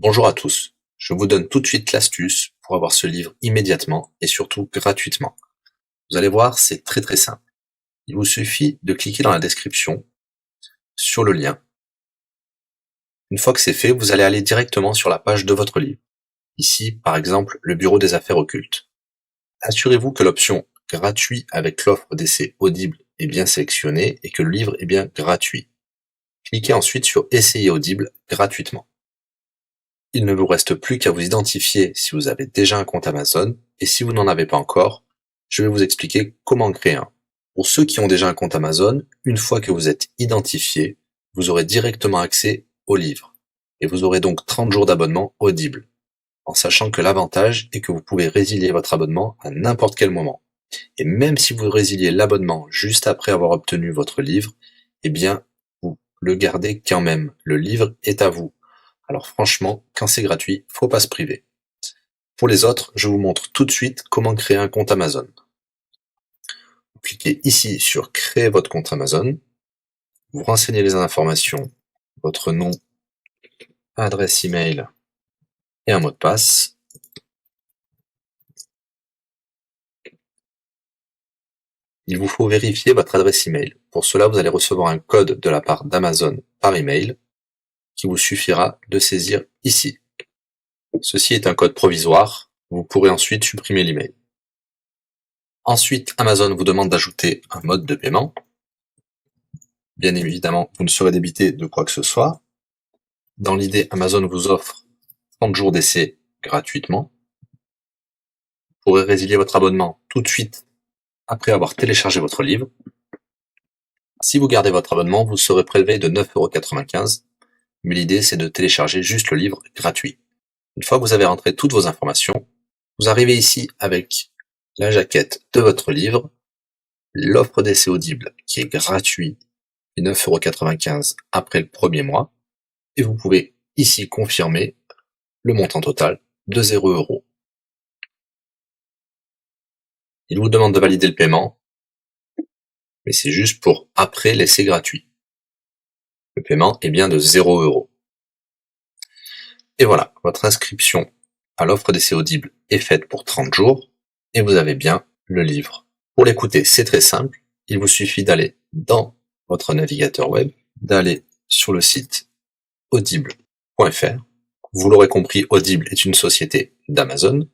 Bonjour à tous, je vous donne tout de suite l'astuce pour avoir ce livre immédiatement et surtout gratuitement. Vous allez voir, c'est très simple. Il vous suffit de cliquer dans la description sur le lien. Une fois que c'est fait, vous allez aller directement sur la page de votre livre. Ici, par exemple, le bureau des affaires occultes. Assurez-vous que l'option gratuit avec l'offre d'essai Audible est bien sélectionnée et que le livre est bien gratuit. Cliquez ensuite sur Essayer Audible gratuitement. Il ne vous reste plus qu'à vous identifier si vous avez déjà un compte Amazon, et si vous n'en avez pas encore, je vais vous expliquer comment créer un. Pour ceux qui ont déjà un compte Amazon, une fois que vous êtes identifié, vous aurez directement accès au livre, et vous aurez donc 30 jours d'abonnement Audible, en sachant que l'avantage est que vous pouvez résilier votre abonnement à n'importe quel moment. Et même si vous résiliez l'abonnement juste après avoir obtenu votre livre, eh bien, vous le gardez quand même. Le livre est à vous. Alors franchement, quand c'est gratuit, faut pas se priver. Pour les autres, je vous montre tout de suite comment créer un compte Amazon. Vous cliquez ici sur créer votre compte Amazon. Vous renseignez les informations, votre nom, adresse email et un mot de passe. Il vous faut vérifier votre adresse email. Pour cela, vous allez recevoir un code de la part d'Amazon par email qui vous suffira de saisir ici. Ceci est un code provisoire. Vous pourrez ensuite supprimer l'email. Ensuite, Amazon vous demande d'ajouter un mode de paiement. Bien évidemment, vous ne serez débité de quoi que ce soit. Dans l'idée, Amazon vous offre 30 jours d'essai gratuitement. Vous pourrez résilier votre abonnement tout de suite après avoir téléchargé votre livre. Si vous gardez votre abonnement, vous serez prélevé de 9,95 €, mais l'idée c'est de télécharger juste le livre gratuit. Une fois que vous avez rentré toutes vos informations, vous arrivez ici avec la jaquette de votre livre, l'offre d'essai Audible qui est gratuit et 9,95 € après le premier mois, et vous pouvez ici confirmer le montant total de 0 €. Il vous demande de valider le paiement, mais c'est juste pour après l'essai gratuit. Le paiement est bien de 0 €. Et voilà, votre inscription à l'offre d'essai Audible est faite pour 30 jours, et vous avez bien le livre. Pour l'écouter, c'est très simple, il vous suffit d'aller dans votre navigateur web, d'aller sur le site audible.fr. Vous l'aurez compris, Audible est une société d'Amazon.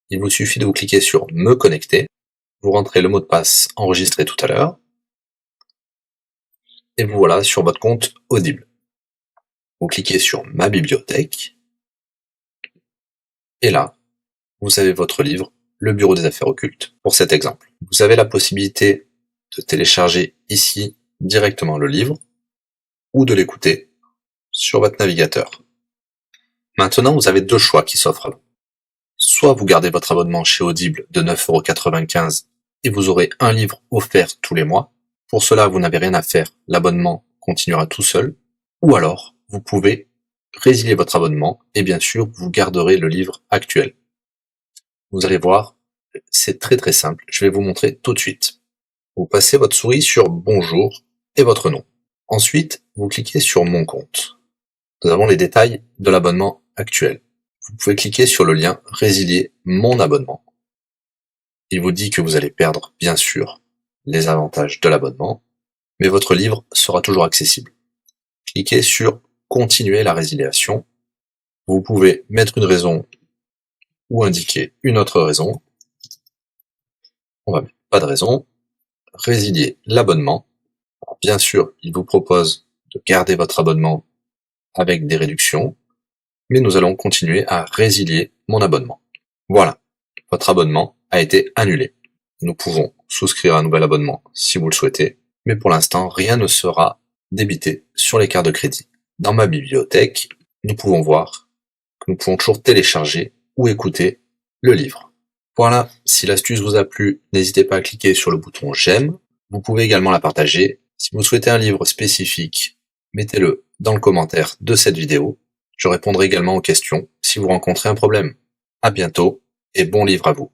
Il vous suffit de vous cliquer sur Me connecter, vous rentrez le mot de passe enregistré tout à l'heure, et vous voilà sur votre compte Audible. Vous cliquez sur Ma bibliothèque, et là, vous avez votre livre, Le Bureau des affaires occultes, pour cet exemple. Vous avez la possibilité de télécharger ici directement le livre, ou de l'écouter sur votre navigateur. Maintenant, vous avez deux choix qui s'offrent à vous. Soit vous gardez votre abonnement chez Audible de 9,95 € et vous aurez un livre offert tous les mois. Pour cela, vous n'avez rien à faire, l'abonnement continuera tout seul. Ou alors, vous pouvez résilier votre abonnement et bien sûr, vous garderez le livre actuel. Vous allez voir, c'est très simple, je vais vous montrer tout de suite. Vous passez votre souris sur Bonjour et votre nom. Ensuite, vous cliquez sur Mon compte. Nous avons les détails de l'abonnement actuel. Vous pouvez cliquer sur le lien Résilier mon abonnement. Il vous dit que vous allez perdre, bien sûr, les avantages de l'abonnement, mais votre livre sera toujours accessible. Cliquez sur Continuer la résiliation. Vous pouvez mettre une raison ou indiquer une autre raison. On va mettre pas de raison. Résilier l'abonnement. Bien sûr, il vous propose de garder votre abonnement avec des réductions, mais nous allons continuer à résilier mon abonnement. Voilà, votre abonnement a été annulé. Nous pouvons souscrire un nouvel abonnement si vous le souhaitez, mais pour l'instant, rien ne sera débité sur les cartes de crédit. Dans ma bibliothèque, nous pouvons voir que nous pouvons toujours télécharger ou écouter le livre. Voilà, si l'astuce vous a plu, n'hésitez pas à cliquer sur le bouton j'aime. Vous pouvez également la partager. Si vous souhaitez un livre spécifique, mettez-le dans le commentaire de cette vidéo. Je répondrai également aux questions si vous rencontrez un problème. À bientôt et bon livre à vous.